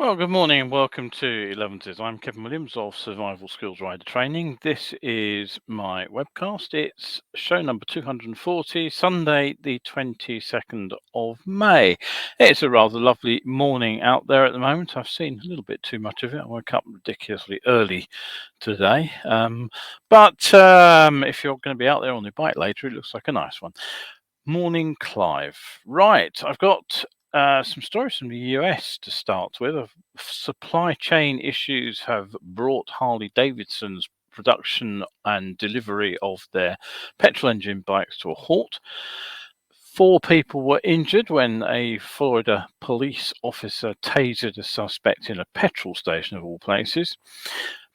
Well, good morning and welcome to Elevenses. I'm Kevin Williams of Survival Skills Rider Training. This is my webcast. It's show number 240, Sunday, the 22nd of May. It's a rather lovely morning out there at the moment. I've seen a little bit too much of it. I woke up ridiculously early today. But if you're going to be out there on your bike later, it looks like a nice one. Morning, Clive. Right, I've got some stories from the US to start with. Supply chain issues have brought Harley-Davidson's production and delivery of their petrol engine bikes to a halt. 4 people were injured when a Florida police officer tasered a suspect in a petrol station, of all places.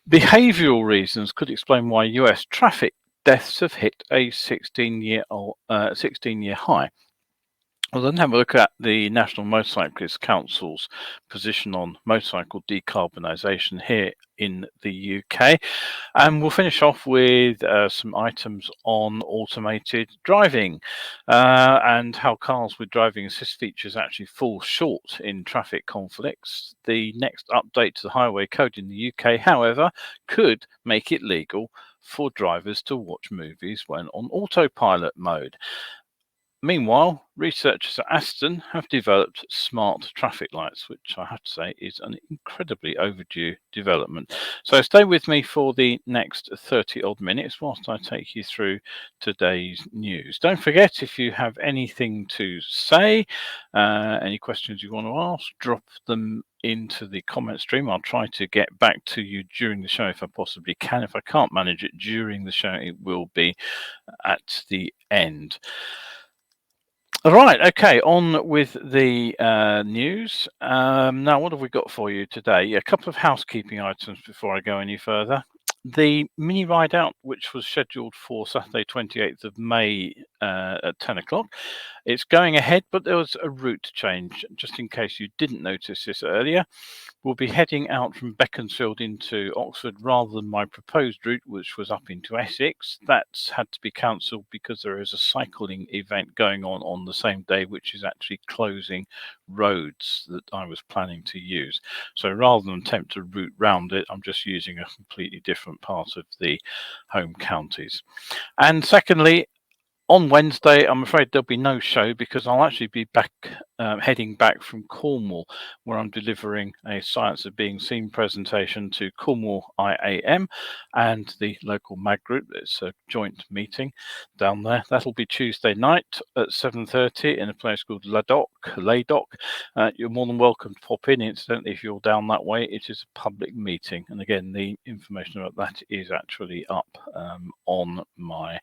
Behavioural reasons could explain why US traffic deaths have hit a 16-year high. We'll then have a look at the National Motorcyclists Council's position on motorcycle decarbonisation here in the UK. And we'll finish off with some items on automated driving and how cars with driving assist features actually fall short in traffic conflicts. The next update to the highway code in the UK, however, could make it legal for drivers to watch movies when on autopilot mode. Meanwhile, researchers at Aston have developed smart traffic lights, which I have to say is an incredibly overdue development. So stay with me for the next 30 odd minutes whilst I take you through today's news. Don't forget, if you have anything to say, any questions you want to ask, drop them into the comment stream. I'll try to get back to you during the show if I possibly can. If I can't manage it during the show, it will be at the end. All right, okay, on with the news. Now, what have we got for you today? A couple of housekeeping items before I go any further. The mini ride out, which was scheduled for Saturday, 28th of May at 10 o'clock, it's going ahead, but there was a route change, just in case you didn't notice this earlier. We'll be heading out from Beaconsfield into Oxford rather than my proposed route, which was up into Essex. That's had to be cancelled because there is a cycling event going on the same day, which is actually closing roads that I was planning to use. So rather than attempt to route round it, I'm just using a completely different part of the home counties. And secondly, on Wednesday, I'm afraid there'll be no show because I'll actually be heading back from Cornwall, where I'm delivering a Science of Being Seen presentation to Cornwall IAM and the local MAG group. It's a joint meeting down there. That'll be Tuesday night at 7:30 in a place called Laydock. You're more than welcome to pop in. Incidentally, if you're down that way, it is a public meeting. And again, the information about that is actually up on my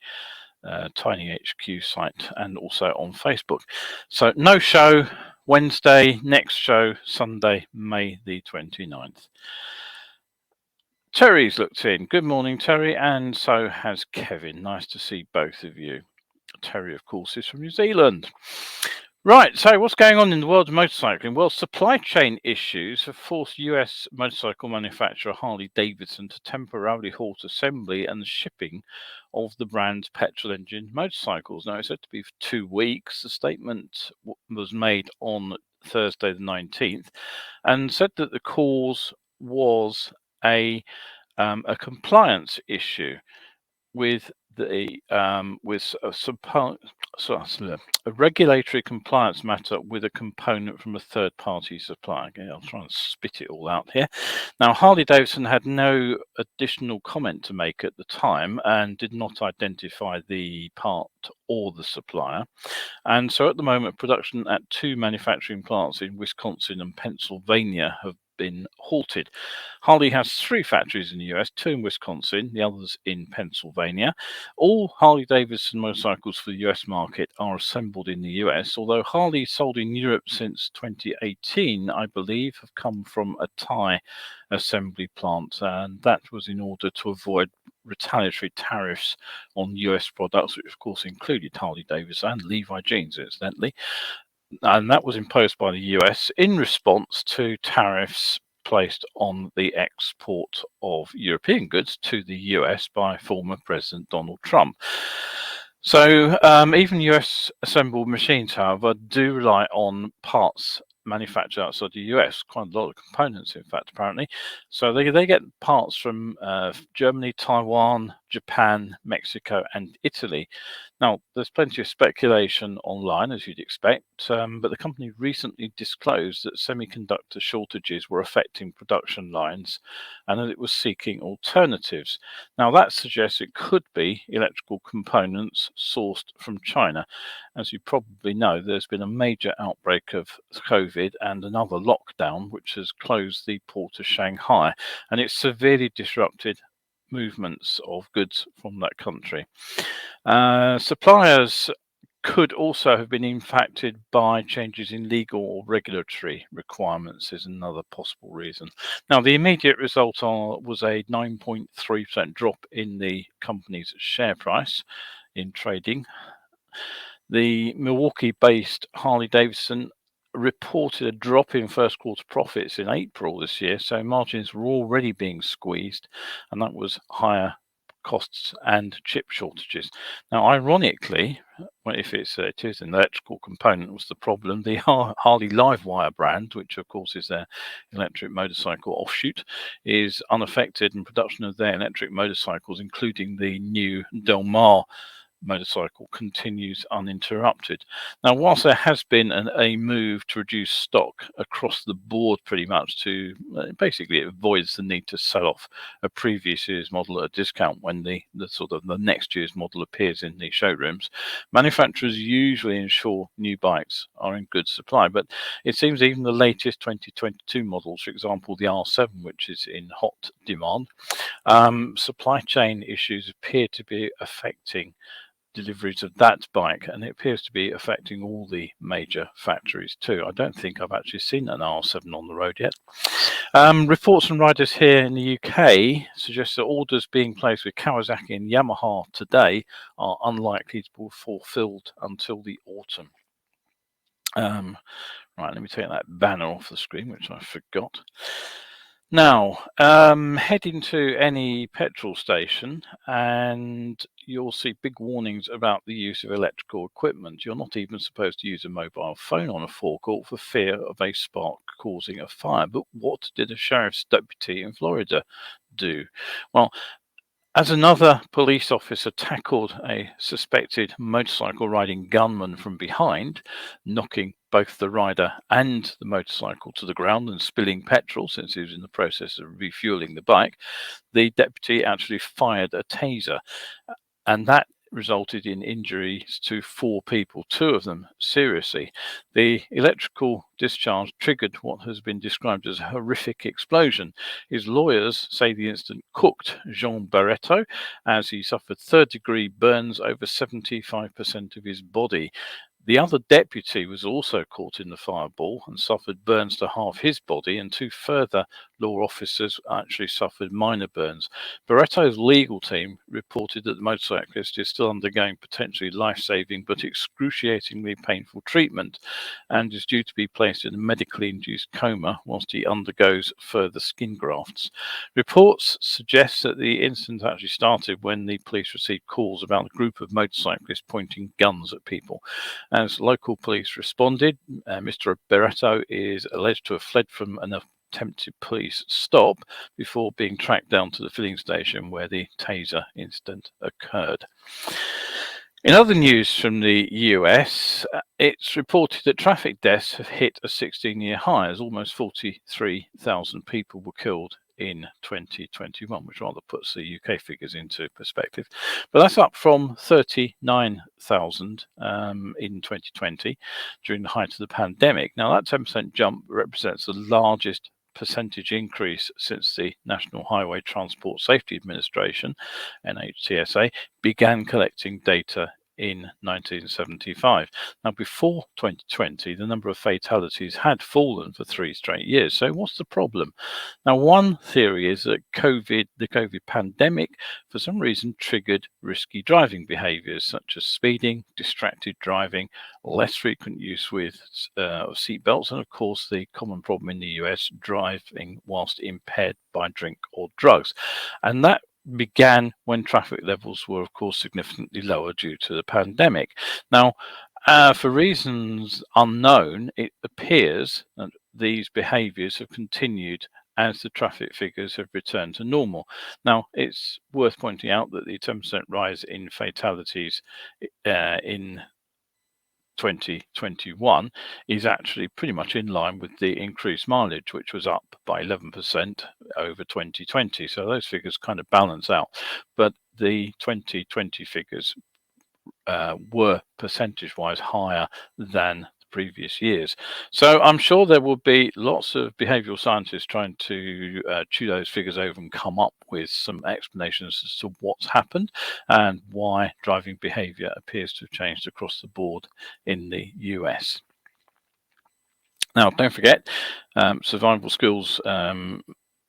Tiny HQ site and also on Facebook. So no show Wednesday, next show Sunday, May the 29th. Terry's looked in. Good morning, Terry, and so has Kevin. Nice to see both of you. Terry, of course, is from New Zealand. Right, so what's going on in the world of motorcycling? Well, supply chain issues have forced US motorcycle manufacturer Harley-Davidson to temporarily halt assembly and shipping of the brand's petrol engine motorcycles. Now, it's said to be for 2 weeks. The statement was made on Thursday the 19th and said that the cause was a compliance issue with a regulatory compliance matter with a component from a third-party supplier. Okay, I'll try and spit it all out here. Now, Harley-Davidson had no additional comment to make at the time and did not identify the part or the supplier. And so at the moment, production at 2 manufacturing plants in Wisconsin and Pennsylvania have been halted. Harley has 3 factories in the US, 2 in Wisconsin, the others in Pennsylvania. All Harley-Davidson motorcycles for the US market are assembled in the US, although Harley sold in Europe since 2018, I believe, have come from a Thai assembly plant, and that was in order to avoid retaliatory tariffs on US products, which of course included Harley-Davidson and Levi jeans, incidentally. And that was imposed by the US in response to tariffs placed on the export of European goods to the US by former President Donald Trump. So even US assembled machines, however, do rely on parts manufactured outside the US, quite a lot of components, in fact, apparently. So they get parts from Germany, Taiwan, Japan, Mexico, and Italy. Now, there's plenty of speculation online, as you'd expect, but the company recently disclosed that semiconductor shortages were affecting production lines and that it was seeking alternatives. Now, that suggests it could be electrical components sourced from China. As you probably know, there's been a major outbreak of COVID and another lockdown, which has closed the port of Shanghai, and it's severely disrupted movements of goods from that country. Suppliers could also have been impacted by changes in legal or regulatory requirements is another possible reason. Now, the immediate result was a 9.3% drop in the company's share price in trading. The Milwaukee-based Harley-Davidson reported a drop in first quarter profits in April this year, so margins were already being squeezed, and that was higher costs and chip shortages. Now, ironically, if it is an electrical component was the problem, the Harley Livewire brand, which of course is their electric motorcycle offshoot, is unaffected, and production of their electric motorcycles, including the new Del Mar motorcycle, continues uninterrupted. Now, whilst there has been a move to reduce stock across the board pretty much to basically it avoids the need to sell off a previous year's model at a discount when the next year's model appears in the showrooms, manufacturers usually ensure new bikes are in good supply. But it seems even the latest 2022 models, for example the R7, which is in hot demand, supply chain issues appear to be affecting deliveries of that bike, and it appears to be affecting all the major factories too. I don't think I've actually seen an R7 on the road yet. Reports from riders here in the UK suggest that orders being placed with Kawasaki and Yamaha today are unlikely to be fulfilled until the autumn. Right, let me take that banner off the screen, which I forgot. Now, head into any petrol station and you'll see big warnings about the use of electrical equipment. You're not even supposed to use a mobile phone on a forecourt for fear of a spark causing a fire. But what did a sheriff's deputy in Florida do? Well, as another police officer tackled a suspected motorcycle riding gunman from behind, knocking both the rider and the motorcycle to the ground and spilling petrol since he was in the process of refueling the bike, the deputy actually fired a taser, and that resulted in injuries to 4 people, 2 of them seriously. The electrical discharge triggered what has been described as a horrific explosion. His lawyers say the incident cooked Jean Barreto as he suffered third-degree burns over 75% of his body. The other deputy was also caught in the fireball and suffered burns to half his body, and 2 further law officers actually suffered minor burns. Barreto's legal team reported that the motorcyclist is still undergoing potentially life-saving but excruciatingly painful treatment and is due to be placed in a medically induced coma whilst he undergoes further skin grafts. Reports suggest that the incident actually started when the police received calls about a group of motorcyclists pointing guns at people. As local police responded, Mr. Barreto is alleged to have fled from an attempted police stop before being tracked down to the filling station where the taser incident occurred. In other news from the US, it's reported that traffic deaths have hit a 16-year high as almost 43,000 people were killed in 2021, which rather puts the UK figures into perspective. But that's up from 39,000 in 2020 during the height of the pandemic. Now, that 10% jump represents the largest percentage increase since the National Highway Transport Safety Administration, NHTSA, began collecting data in 1975. Now, before 2020, the number of fatalities had fallen for 3 straight years. So what's the problem? Now, one theory is that the COVID pandemic, for some reason, triggered risky driving behaviors such as speeding, distracted driving, less frequent use with seatbelts, and of course, the common problem in the US, driving whilst impaired by drink or drugs. And that began when traffic levels were, of course, significantly lower due to the pandemic. Now, For reasons unknown, it appears that these behaviours have continued as the traffic figures have returned to normal. Now, it's worth pointing out that the 10% rise in fatalities in 2021 is actually pretty much in line with the increased mileage, which was up by 11% over 2020. So those figures kind of balance out. But the 2020 figures were percentage-wise higher than the previous years. So I'm sure there will be lots of behavioural scientists trying to chew those figures over and come up with some explanations as to what's happened and why driving behaviour appears to have changed across the board in the US. Now, don't forget, Survival Skills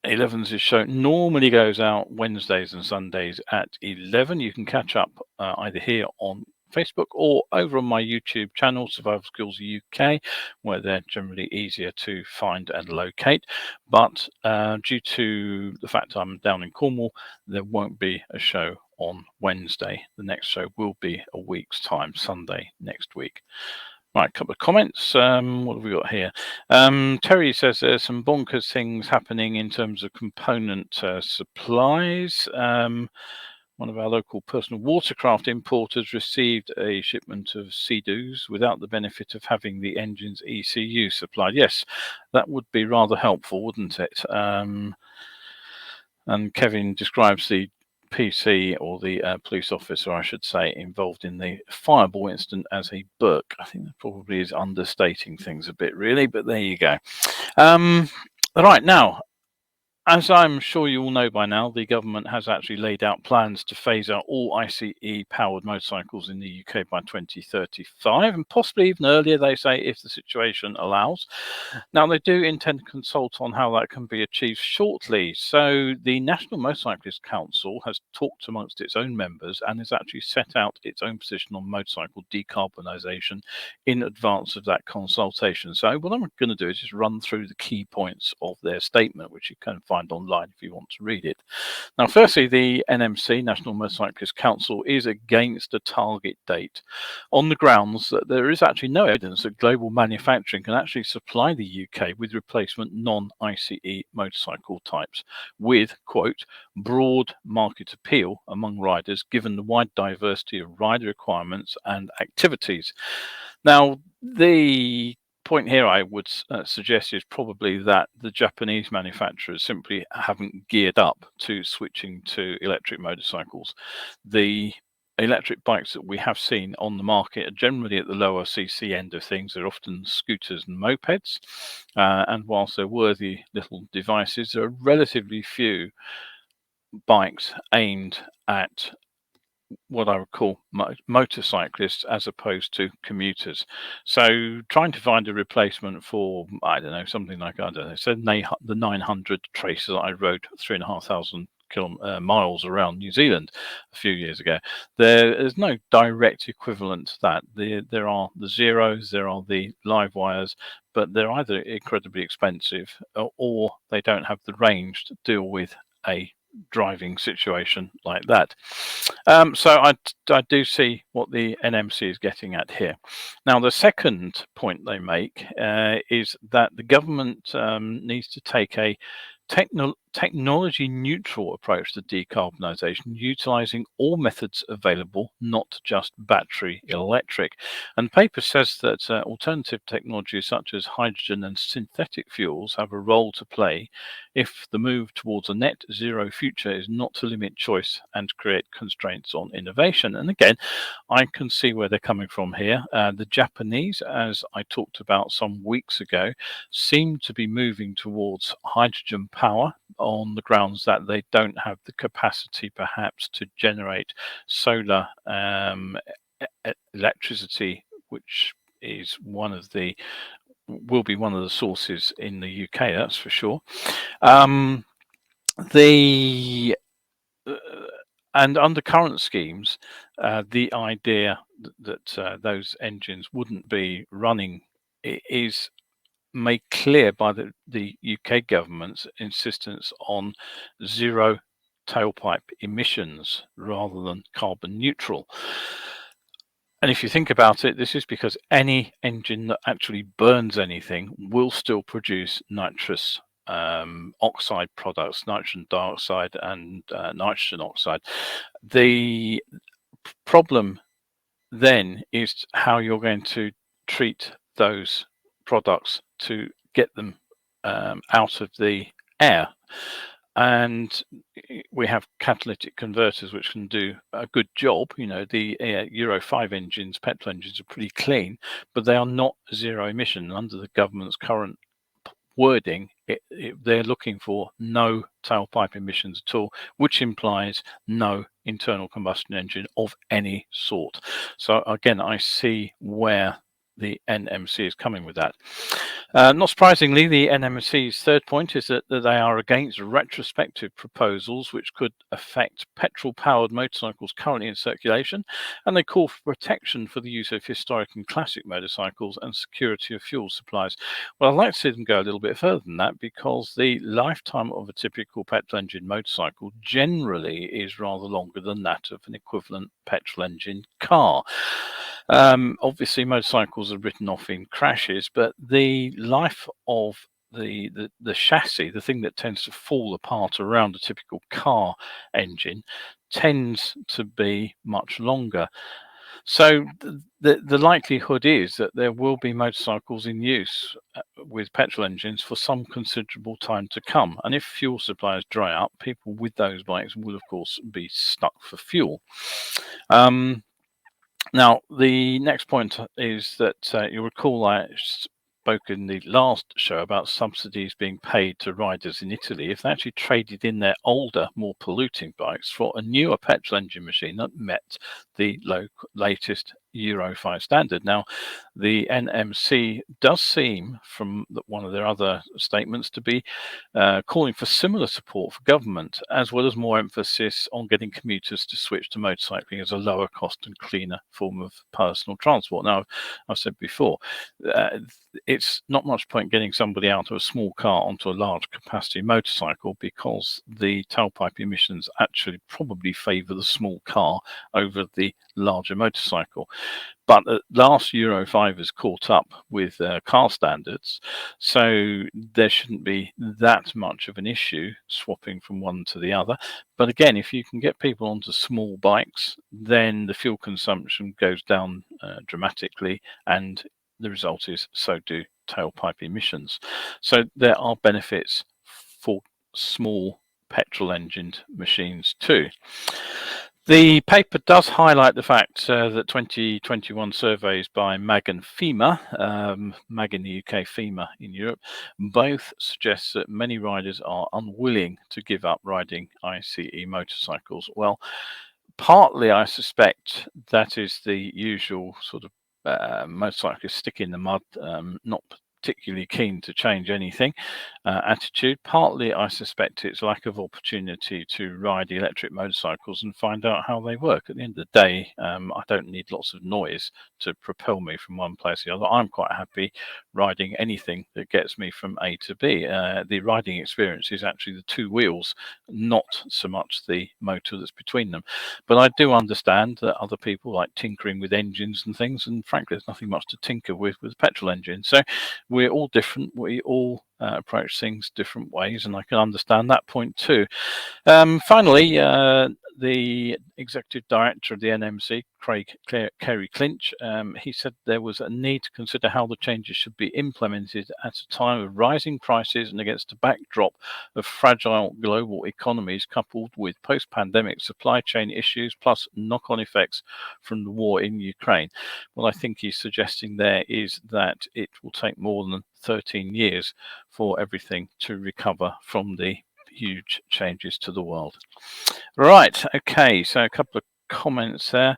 11's show normally goes out Wednesdays and Sundays at 11. You can catch up either here on Facebook or over on my YouTube channel, Survival Skills UK, where they're generally easier to find and locate. But due to the fact I'm down in Cornwall, there won't be a show on Wednesday. The next show will be a week's time, Sunday next week. Right, a couple of comments. What have we got here? Terry says there's some bonkers things happening in terms of component supplies. One of our local personal watercraft importers received a shipment of Sea-Doos without the benefit of having the engine's ECU supplied. Yes, that would be rather helpful, wouldn't it? And Kevin describes the PC, or the police officer, I should say, involved in the fireball incident as a book. I think that probably is understating things a bit, really, but there you go. Right, now, as I'm sure you all know by now, the government has actually laid out plans to phase out all ICE-powered motorcycles in the UK by 2035, and possibly even earlier, they say, if the situation allows. Now, they do intend to consult on how that can be achieved shortly. So the National Motorcyclists Council has talked amongst its own members and has actually set out its own position on motorcycle decarbonisation in advance of that consultation. So what I'm going to do is just run through the key points of their statement, which you can find online if you want to read it. Now, firstly, the NMC, National Motorcyclists Council, is against a target date on the grounds that there is actually no evidence that global manufacturing can actually supply the UK with replacement non-ICE motorcycle types with, quote, broad market appeal among riders given the wide diversity of rider requirements and activities. Now, the point here I would suggest is probably that the Japanese manufacturers simply haven't geared up to switching to electric motorcycles. The electric bikes that we have seen on the market are generally at the lower CC end of things. They're often scooters and mopeds, and whilst they're worthy little devices, there are relatively few bikes aimed at what I would call motorcyclists as opposed to commuters. So trying to find a replacement for, I don't know, something like, I don't know, so the 900 Tracer that I rode 3,500 miles around New Zealand a few years ago, there's no direct equivalent to that. There are the Zeros, there are the live wires, but they're either incredibly expensive or they don't have the range to deal with a driving situation like that. So I do see what the NMC is getting at here. Now, the second point they make is that the government needs to take a technology neutral approach to decarbonisation, utilising all methods available, not just battery electric. And the paper says that alternative technologies such as hydrogen and synthetic fuels have a role to play if the move towards a net zero future is not to limit choice and create constraints on innovation. And again, I can see where they're coming from here. The Japanese, as I talked about some weeks ago, seem to be moving towards hydrogen power on the grounds that they don't have the capacity perhaps to generate solar electricity, which is will be one of the sources in the UK, that's for sure. And under current schemes, the idea that those engines wouldn't be running is made clear by the UK government's insistence on zero tailpipe emissions rather than carbon neutral. And if you think about it, this is because any engine that actually burns anything will still produce nitrous oxide products, nitrogen dioxide and nitrogen oxide. The problem then is how you're going to treat those products to get them out of the air. And we have catalytic converters which can do a good job. You know, the Euro 5 engines, petrol engines, are pretty clean, but they are not zero emission. Under the government's current wording, they're looking for no tailpipe emissions at all, which implies no internal combustion engine of any sort. So again, I see where the NMC is coming with that. Not surprisingly, the NMC's third point is that they are against retrospective proposals which could affect petrol-powered motorcycles currently in circulation, and they call for protection for the use of historic and classic motorcycles and security of fuel supplies. Well, I'd like to see them go a little bit further than that, because the lifetime of a typical petrol engine motorcycle generally is rather longer than that of an equivalent petrol engine car. Obviously, motorcycles are written off in crashes, but the life of the chassis, the thing that tends to fall apart around a typical car engine, tends to be much longer. So the likelihood is that there will be motorcycles in use with petrol engines for some considerable time to come. And if fuel supplies dry up, people with those bikes will, of course, be stuck for fuel. Now, the next point is that you'll recall I spoke in the last show about subsidies being paid to riders in Italy if they actually traded in their older, more polluting bikes for a newer petrol engine machine that met the latest Euro 5 standard. Now, the NMC does seem, from one of their other statements, to be calling for similar support for government, as well as more emphasis on getting commuters to switch to motorcycling as a lower cost and cleaner form of personal transport. Now, I've said before, it's not much point getting somebody out of a small car onto a large capacity motorcycle, because the tailpipe emissions actually probably favour the small car over the larger motorcycle. But at last, Euro 5 has caught up with car standards, so there shouldn't be that much of an issue swapping from one to the other. But again, if you can get people onto small bikes, then the fuel consumption goes down dramatically, and the result is so do tailpipe emissions. So there are benefits for small petrol engined machines too. The paper does highlight the fact that 2021 surveys by MAG and FEMA, MAG in the UK, FEMA in Europe, both suggest that many riders are unwilling to give up riding ICE motorcycles. Well, partly I suspect that is the usual sort of motorcyclist stick in the mud, not particularly keen to change anything attitude. Partly I suspect it's lack of opportunity to ride electric motorcycles and find out how they work. At the end of the day, I don't need lots of noise to propel me from one place to the other. I'm quite happy riding anything that gets me from A to B. The riding experience is actually the two wheels, not so much the motor that's between them. But I do understand that other people like tinkering with engines and things, and frankly, there's nothing much to tinker with a petrol engine. So we're all different. We all approach things different ways, and I can understand that point too. Finally, the executive director of the NMC, Kerry Clinch, he said there was a need to consider how the changes should be implemented at a time of rising prices and against a backdrop of fragile global economies, coupled with post-pandemic supply chain issues, plus knock-on effects from the war in Ukraine. What I think he's suggesting there is that it will take more than 13 years for everything to recover from the huge changes to the world. Right, okay, so a couple of comments there.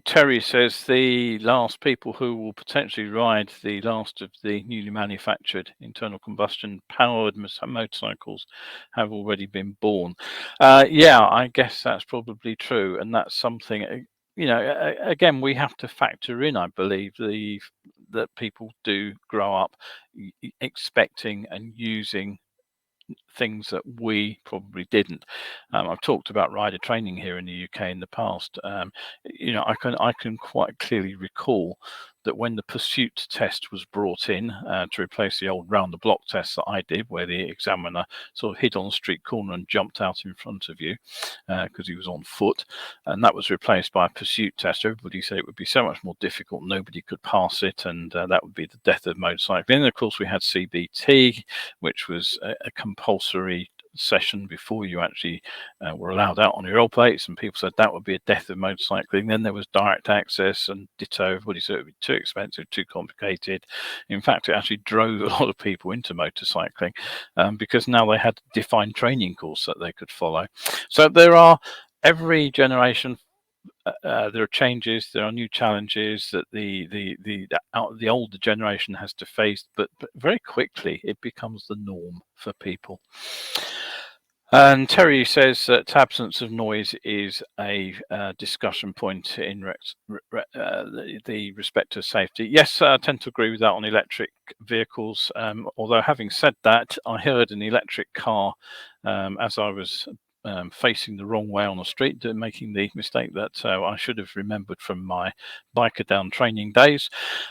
Terry says the last people who will potentially ride the last of the newly manufactured internal combustion powered motorcycles have already been born. Yeah, I guess that's probably true, and that's something, you know, again, we have to factor in, I believe, that people do grow up expecting and using things that we probably didn't. I've talked about rider training here in the UK in the past. I can quite clearly recall that when the pursuit test was brought in to replace the old round the block test that I did, where the examiner sort of hid on a street corner and jumped out in front of you because he was on foot, and that was replaced by a pursuit test. Everybody said it would be so much more difficult, nobody could pass it, and that would be the death of motorcycling. And of course, we had CBT, which was a compulsory session before you actually were allowed out on your roll plates, and people said that would be a death of motorcycling. Then there was direct access and ditto. Everybody said it would be too expensive, too complicated. In fact, it actually drove a lot of people into motorcycling because now they had a defined training course that they could follow. So there are, every generation there are changes, there are new challenges that the older generation has to face, but very quickly it becomes the norm for people. And Terry says that absence of noise is a discussion point in the respect to safety. Yes, I tend to agree with that on electric vehicles. Although having said that, I heard an electric car as I was facing the wrong way on the street, making the mistake that I should have remembered from my biker down training days.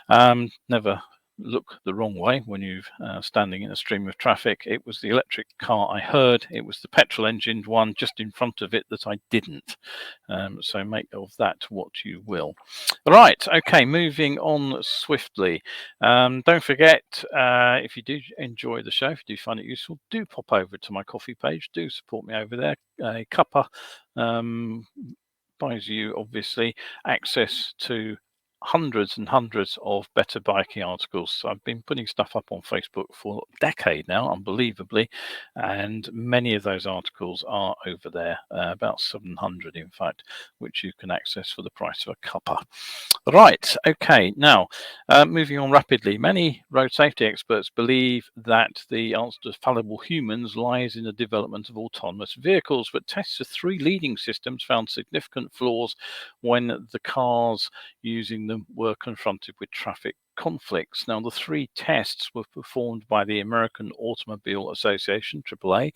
Never look the wrong way when you're standing in a stream of traffic. It was the electric car I heard. It was the petrol engined one just in front of it that I didn't. So make of that what you will. Right, okay, moving on swiftly. Don't forget, if you do enjoy the show, if you do find it useful, do pop over to my Ko-fi page. Do support me over there. A cuppa buys you obviously access to hundreds and hundreds of better biking articles. I've been putting stuff up on Facebook for a decade now, unbelievably, and many of those articles are over there, about 700 in fact, which you can access for the price of a cuppa. Right, okay, now moving on rapidly. Many road safety experts believe that the answer to fallible humans lies in the development of autonomous vehicles, but tests of 3 leading systems found significant flaws when the cars using them were confronted with traffic conflicts. Now, the 3 tests were performed by the American Automobile Association, AAA.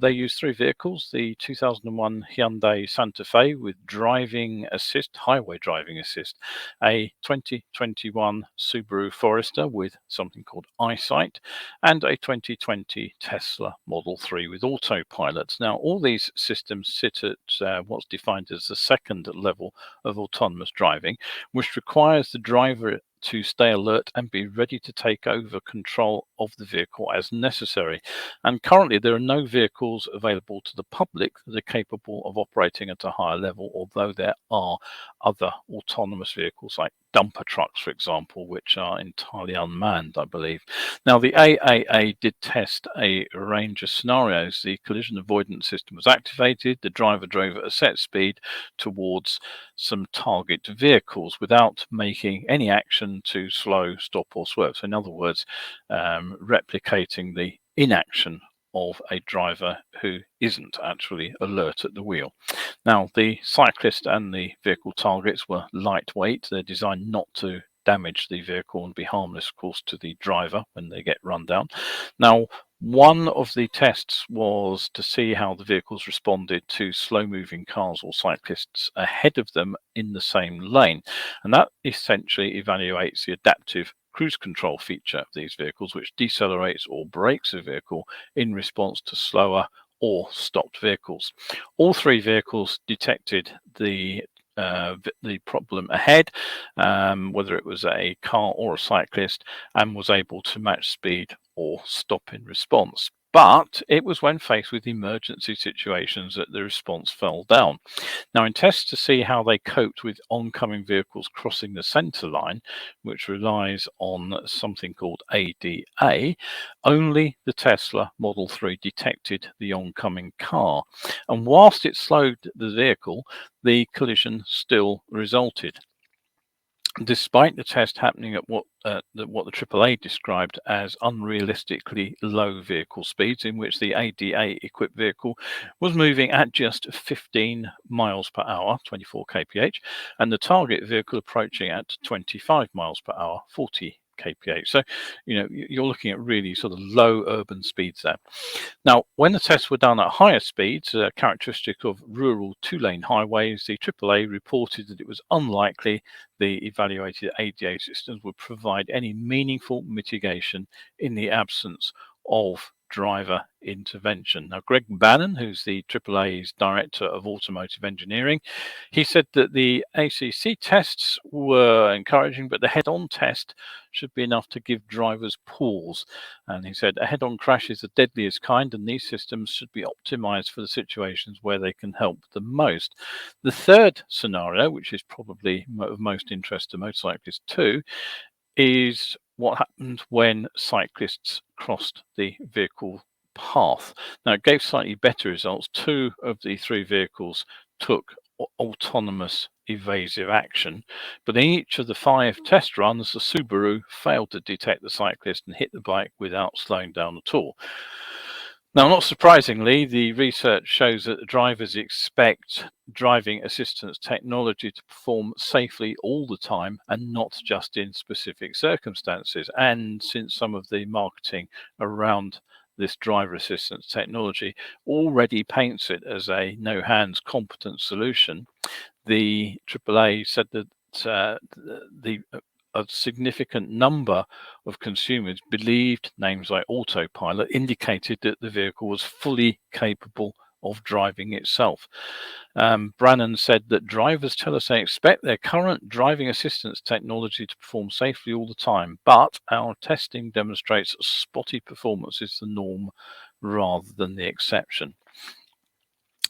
They used 3 vehicles: the 2001 Hyundai Santa Fe with driving assist, highway driving assist, a 2021 Subaru Forester with something called eyesight, and a 2020 Tesla Model 3 with autopilot. Now, all these systems sit at what's defined as the second level of autonomous driving, which requires the driver to stay alert and be ready to take over control of the vehicle as necessary. And currently there are no vehicles available to the public that are capable of operating at a higher level, although there are other autonomous vehicles like dumper trucks, for example, which are entirely unmanned, I believe. Now, the AAA did test a range of scenarios. The collision avoidance system was activated. The driver drove at a set speed towards some target vehicles without making any action to slow, stop, or swerve. So in other words, replicating the inaction of a driver who isn't actually alert at the wheel. Now, the cyclist and the vehicle targets were lightweight. They're designed not to damage the vehicle and be harmless, of course, to the driver when they get run down. Now, one of the tests was to see how the vehicles responded to slow-moving cars or cyclists ahead of them in the same lane. And that essentially evaluates the adaptive cruise control feature of these vehicles, which decelerates or brakes a vehicle in response to slower or stopped vehicles. All 3 vehicles detected the problem ahead, whether it was a car or a cyclist, and was able to match speed or stop in response. But it was when faced with emergency situations that the response fell down. Now, in tests to see how they coped with oncoming vehicles crossing the centre line, which relies on something called ADA, only the Tesla Model 3 detected the oncoming car. And whilst it slowed the vehicle, the collision still resulted, despite the test happening at what the AAA described as unrealistically low vehicle speeds, in which the ADA-equipped vehicle was moving at just 15 miles per hour, 24 kph, and the target vehicle approaching at 25 miles per hour, 40 kph. So, you're looking at really sort of low urban speeds there. Now, when the tests were done at higher speeds, characteristic of rural two-lane highways, the AAA reported that it was unlikely the evaluated ADA systems would provide any meaningful mitigation in the absence of driver intervention. Now, Greg Bannon, who's the AAA's Director of Automotive Engineering, he said that the ACC tests were encouraging, but the head-on test should be enough to give drivers pause. And he said a head-on crash is the deadliest kind, and these systems should be optimized for the situations where they can help the most. The third scenario, which is probably of most interest to motorcyclists too, is what happened when cyclists crossed the vehicle path. Now, it gave slightly better results. 2 of the 3 vehicles took autonomous evasive action, but in each of the 5 test runs, the Subaru failed to detect the cyclist and hit the bike without slowing down at all. Now, not surprisingly, the research shows that the drivers expect driving assistance technology to perform safely all the time and not just in specific circumstances. And since some of the marketing around this driver assistance technology already paints it as a no-hands competent solution, the AAA said that a significant number of consumers believed names like autopilot indicated that the vehicle was fully capable of driving itself. Brannon said that drivers tell us they expect their current driving assistance technology to perform safely all the time, but our testing demonstrates spotty performance is the norm rather than the exception.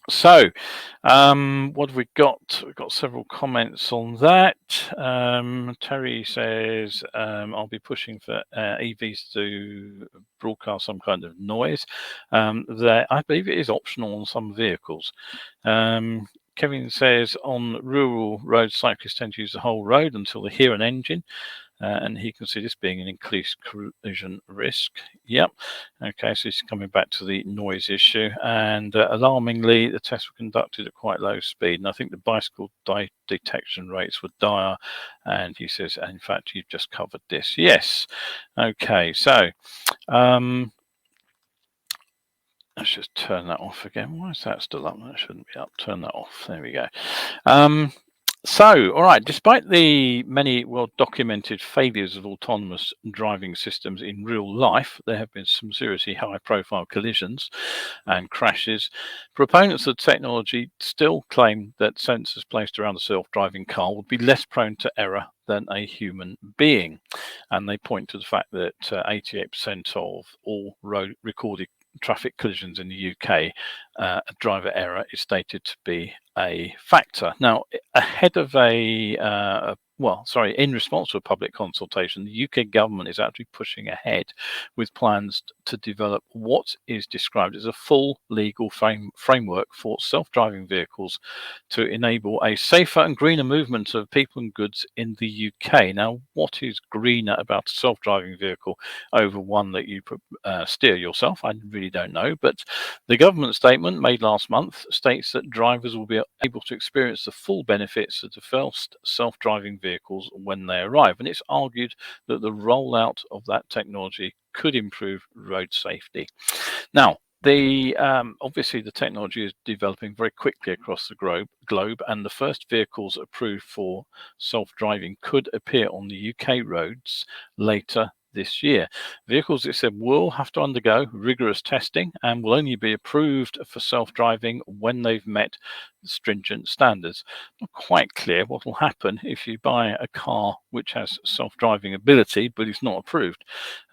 So, what have we got? We've got several comments on that. Terry says, I'll be pushing for EVs to broadcast some kind of noise. I believe it is optional on some vehicles. Kevin says, on rural roads, cyclists tend to use the whole road until they hear an engine. And he can see this being an increased collision risk. Yep. Okay, so he's coming back to the noise issue. And alarmingly, the tests were conducted at quite low speed. And I think the bicycle detection rates were dire. And he says, in fact, you've just covered this. Yes. Okay, so let's just turn that off again. Why is that still up? That shouldn't be up. Turn that off. There we go. So, all right, despite the many well-documented failures of autonomous driving systems in real life, there have been some seriously high-profile collisions and crashes. Proponents of the technology still claim that sensors placed around a self-driving car would be less prone to error than a human being. And they point to the fact that 88% of all road recorded traffic collisions in the UK, driver error is stated to be a factor. Now, ahead of in response to a public consultation, the UK government is actually pushing ahead with plans to develop what is described as a full legal framework for self-driving vehicles to enable a safer and greener movement of people and goods in the UK. Now, what is greener about a self-driving vehicle over one that you steer yourself? I really don't know, but the government statement made last month states that drivers will be able to experience the full benefits of the first self-driving vehicles when they arrive. And it's argued that the rollout of that technology could improve road safety. Now, obviously the technology is developing very quickly across the globe, and the first vehicles approved for self-driving could appear on the UK roads later this year. Vehicles, it said, will have to undergo rigorous testing and will only be approved for self-driving when they've met stringent standards. Not quite clear what will happen if you buy a car which has self-driving ability but it's not approved.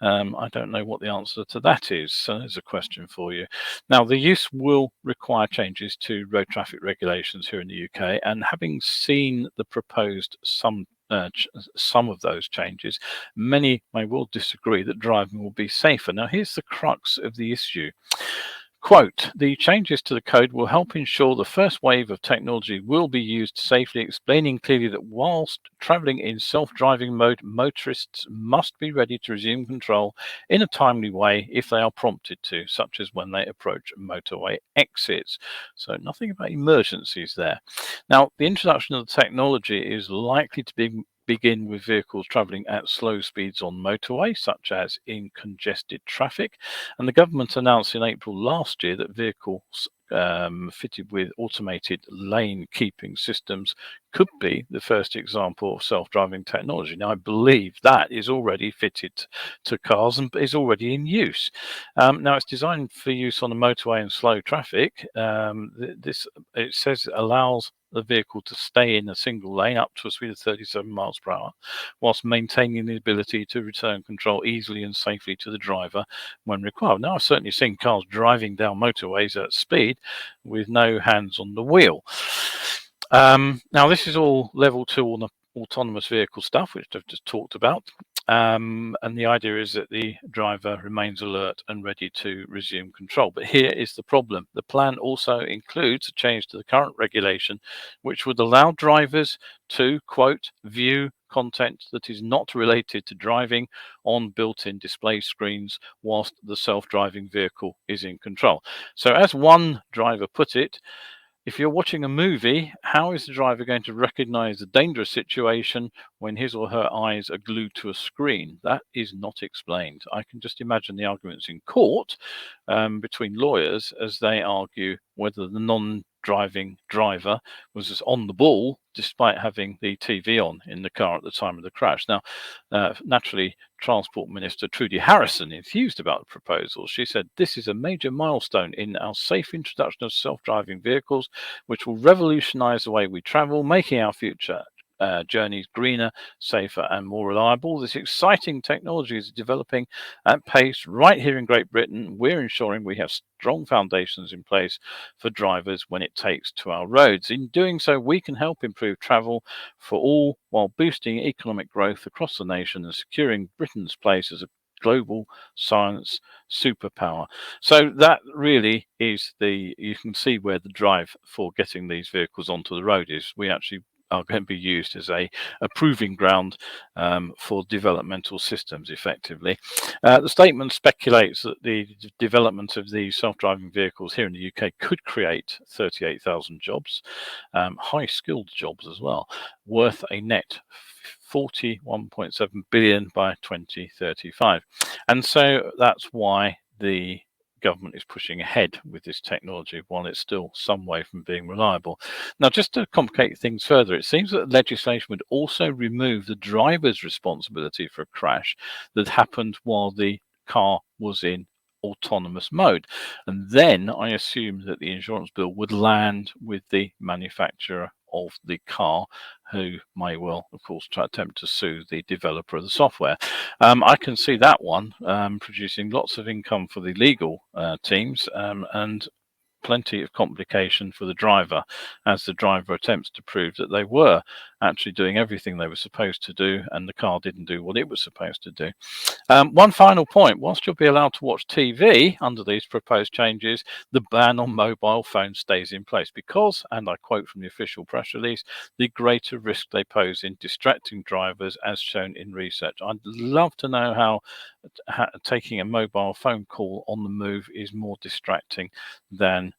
I don't know what the answer to that is, so there's a question for you. Now, the use will require changes to road traffic regulations here in the UK, and having seen the proposed some of those changes, many may well disagree that driving will be safer. Now, here's the crux of the issue. Quote, the changes to the code will help ensure the first wave of technology will be used safely, explaining clearly that whilst travelling in self-driving mode, motorists must be ready to resume control in a timely way if they are prompted to, such as when they approach motorway exits. So nothing about emergencies there. Now, the introduction of the technology is likely to be begin with vehicles travelling at slow speeds on motorways, such as in congested traffic. And the government announced in April last year that vehicles fitted with automated lane keeping systems could be the first example of self-driving technology. Now, I believe that is already fitted to cars and is already in use. Now, it's designed for use on the motorway and slow traffic. It says it allows the vehicle to stay in a single lane up to a speed of 37 miles per hour, whilst maintaining the ability to return control easily and safely to the driver when required. Now, I've certainly seen cars driving down motorways at speed with no hands on the wheel. Now, this is all level 2 on the autonomous vehicle stuff, which I've just talked about. And the idea is that the driver remains alert and ready to resume control. But here is the problem. The plan also includes a change to the current regulation, which would allow drivers to, quote, view content that is not related to driving on built-in display screens whilst the self-driving vehicle is in control. So as one driver put it, if you're watching a movie, how is the driver going to recognize a dangerous situation when his or her eyes are glued to a screen? That is not explained. I can just imagine the arguments in court between lawyers as they argue whether the non-driving driver was just on the ball despite having the TV on in the car at the time of the crash. Now, naturally, Transport Minister Trudy Harrison enthused about the proposal. She said, "This is a major milestone in our safe introduction of self-driving vehicles, which will revolutionize the way we travel, making our future journeys greener, safer, and more reliable. This exciting technology is developing at pace right here in Great Britain. We're ensuring we have strong foundations in place for drivers when it takes to our roads. In doing so, we can help improve travel for all while boosting economic growth across the nation and securing Britain's place as a global science superpower." So that really is you can see where the drive for getting these vehicles onto the road is. We actually are going to be used as a proving ground for developmental systems, effectively. The statement speculates that the development of these self-driving vehicles here in the UK could create 38,000 jobs, high-skilled jobs as well, worth a net 41.7 billion by 2035. And so that's why the government is pushing ahead with this technology while it's still some way from being reliable. Now, just to complicate things further, it seems that legislation would also remove the driver's responsibility for a crash that happened while the car was in autonomous mode. And then I assume that the insurance bill would land with the manufacturer of the car, who may well, of course, attempt to sue the developer of the software. I can see that one producing lots of income for the legal teams and plenty of complication for the driver, as the driver attempts to prove that they were actually doing everything they were supposed to do and the car didn't do what it was supposed to do. One final point: whilst you'll be allowed to watch TV under these proposed changes, the ban on mobile phones stays in place because, and I quote from the official press release, the greater risk they pose in distracting drivers as shown in research. I'd love to know how taking a mobile phone call on the move is more distracting than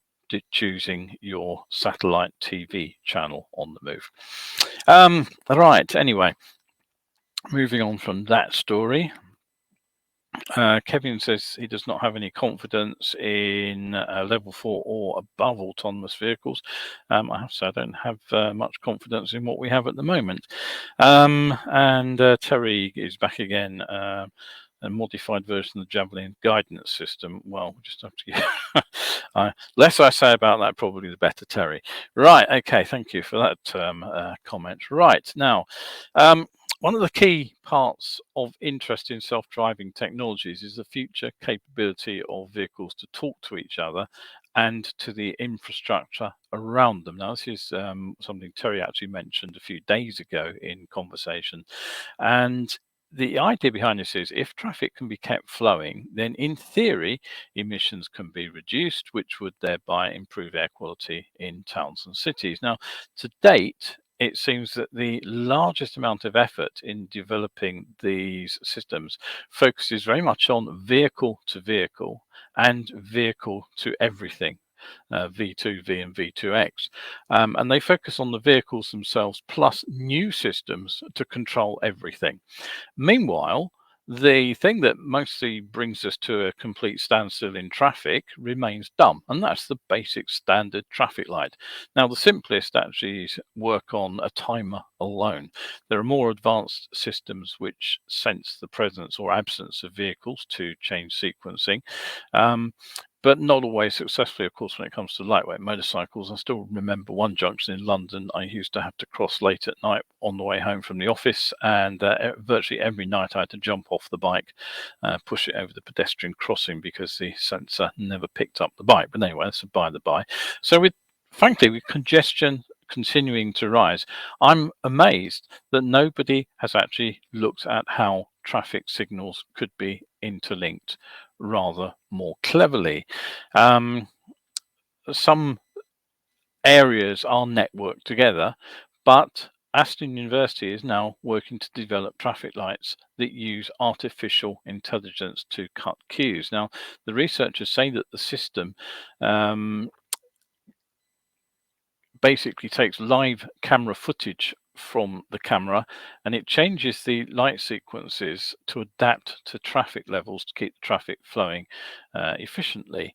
choosing your satellite TV channel on the move. Right, anyway, moving on from that story. Kevin says he does not have any confidence in level 4 or above autonomous vehicles. I have to say I don't have much confidence in what we have at the moment. And Terry is back again. A modified version of the Javelin guidance system. Well, we just have to get less I say about that, probably the better, Terry. Right, okay, thank you for that comment. Right, now, one of the key parts of interest in self-driving technologies is the future capability of vehicles to talk to each other and to the infrastructure around them. Now, this is something Terry actually mentioned a few days ago in conversation. And the idea behind this is if traffic can be kept flowing, then in theory, emissions can be reduced, which would thereby improve air quality in towns and cities. Now, to date, it seems that the largest amount of effort in developing these systems focuses very much on vehicle to vehicle and vehicle to everything V2, V and V2X. And they focus on the vehicles themselves plus new systems to control everything. Meanwhile, the thing that mostly brings us to a complete standstill in traffic remains dumb, and that's the basic standard traffic light. Now, the simplest actually is work on a timer alone. There are more advanced systems which sense the presence or absence of vehicles to change sequencing. But not always successfully, of course, when it comes to lightweight motorcycles. I still remember one junction in London I used to have to cross late at night on the way home from the office, and virtually every night I had to jump off the bike, push it over the pedestrian crossing because the sensor never picked up the bike. But anyway, that's a by the by. So frankly, with congestion continuing to rise, I'm amazed that nobody has actually looked at how traffic signals could be interlinked rather more cleverly. Some areas are networked together, but Aston University is now working to develop traffic lights that use artificial intelligence to cut queues. Now, the researchers say that the system basically takes live camera footage from the camera, and it changes the light sequences to adapt to traffic levels to keep the traffic flowing efficiently.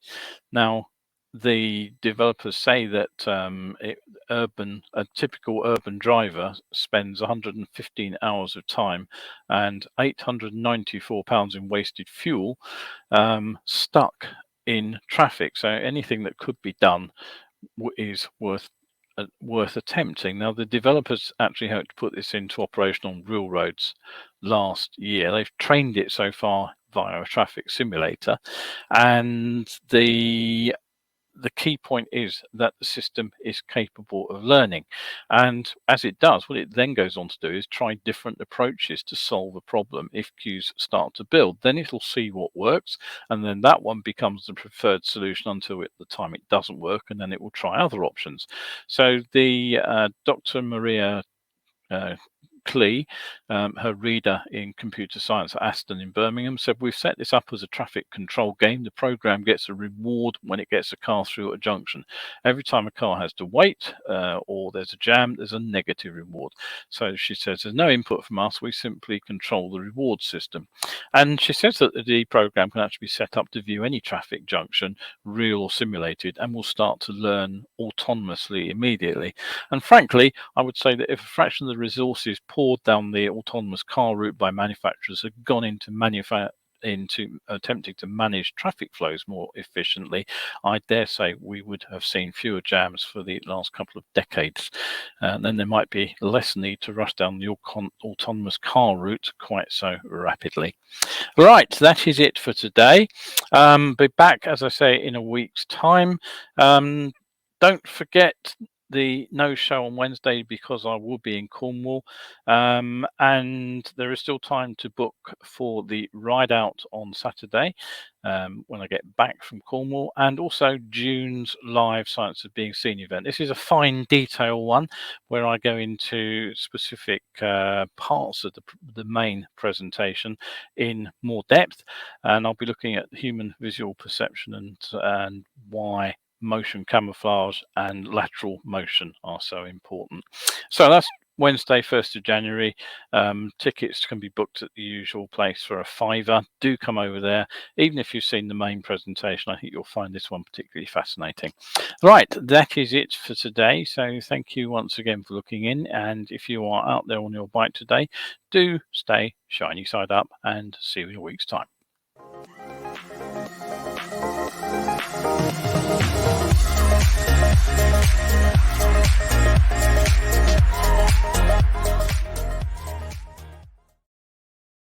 Now, the developers say that a typical urban driver spends 115 hours of time and 894 pounds in wasted fuel stuck in traffic. So anything that could be done is worth attempting. Now, the developers actually hope to put this into operation on real roads last year. They've trained it so far via a traffic simulator, and the key point is that the system is capable of learning, and as it does, what it then goes on to do is try different approaches to solve a problem. If queues start to build, then it'll see what works, and then that one becomes the preferred solution until the time it doesn't work, and then it will try other options. So the Dr. Maria Klee, her reader in computer science at Aston in Birmingham, said, "We've set this up as a traffic control game. The program gets a reward when it gets a car through a junction. Every time a car has to wait or there's a jam, there's a negative reward." So she says there's no input from us. We simply control the reward system. And she says that the program can actually be set up to view any traffic junction, real or simulated, and will start to learn autonomously immediately. And frankly, I would say that if a fraction of the resources poured down the autonomous car route by manufacturers had gone into attempting to manage traffic flows more efficiently, I dare say we would have seen fewer jams for the last couple of decades. And then there might be less need to rush down the autonomous car route quite so rapidly. Right, that is it for today. Be back, as I say, in a week's time. Don't forget the no show on Wednesday because I will be in Cornwall, and there is still time to book for the ride out on Saturday when I get back from Cornwall, and also June's live Science of Being Seen event. This is a fine detail one where I go into specific parts of the main presentation in more depth, and I'll be looking at human visual perception and why motion camouflage and lateral motion are so important. So that's Wednesday, 1st of January. Tickets can be booked at the usual place for £5. Do come over there. Even if you've seen the main presentation, I think you'll find this one particularly fascinating. Right, that is it for today. So thank you once again for looking in. And if you are out there on your bike today, do stay shiny side up, and see you in a week's time.